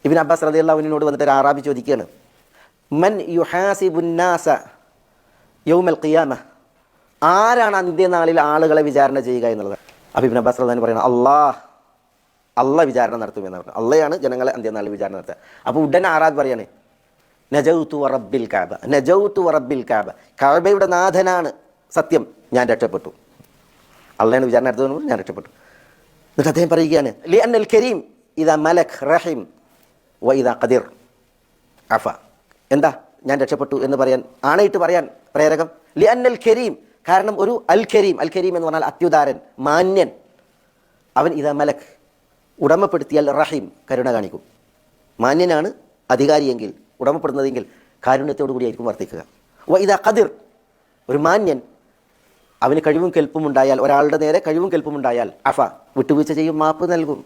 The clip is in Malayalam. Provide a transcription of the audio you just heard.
ഇബ്നു അബ്ബാസ് റളിയല്ലാഹു അൻഹുവിനോട് വന്നിട്ട് ഒരു അറാബി ചോദിക്കുകയാണ്, മൻ യുഹാസിബുന്നാസ യൗമൽ ഖിയാമ, ആരാണ് അന്ത്യനാളിൽ ആളുകളെ വിചാരണ ചെയ്യുക എന്നുള്ളത്. അപ്പോൾ ഇബ്നു അബ്ബാസ് റളിയല്ലാഹു അൻഹു പറയുന്നത് അള്ളാഹ് വിചാരണ നടത്തുമെന്ന് പറഞ്ഞു. അള്ളയാണ് ജനങ്ങളെ അന്ത്യനാളിൽ വിചാരണ നടത്തുക. അപ്പോൾ ഉടനെ അറാബി പറയാണ്, നജൗതു വറബ്ബിൽ കഅബ, നജൗതു വറബ്ബിൽ കഅബ, കഅബയുടെ നാഥനാണ് സത്യം, ഞാൻ രക്ഷപ്പെട്ടു. അള്ളയാണ് വിചാരണ നടത്തുന്നത്, ഞാൻ രക്ഷപ്പെട്ടു. എന്നിട്ട് അദ്ദേഹം പറയുകയാണ്, ലി അന്നൽ കരീം ഇദാ മലക് റഹിം വ ഇദാ ഖദിർ അഫ. എന്താ ഞാൻ രക്ഷപ്പെട്ടു എന്ന് പറയാൻ ആണയിട്ട് പറയാൻ പ്രേരകം? ലി അന്നൽ കരീം, കാരണം ഒരു അൽ കരീം എന്ന് പറഞ്ഞാൽ അത്യുദാരൻ, മാന്യൻ. അവൻ ഇദാ മലക്, ഉടമപ്പെടുത്തിയാൽ റഹീം, കരുണ കാണിക്കും. മാന്യനാണ് അധികാരിയെങ്കിൽ, ഉടമപ്പെടുന്നതെങ്കിൽ കാരുണ്യത്തോടു കൂടിയായിരിക്കും വർത്തിക്കുക. വ ഇദാ ഖദിർ, ഒരു മാന്യൻ, അവന് കഴിവും കെൽപ്പും ഉണ്ടായാൽ, ഒരാളുടെ നേരെ കഴിവും കെൽപ്പും ഉണ്ടായാൽ അഫ, വിട്ടുവീഴ്ച ചെയ്യും, മാപ്പ് നൽകും.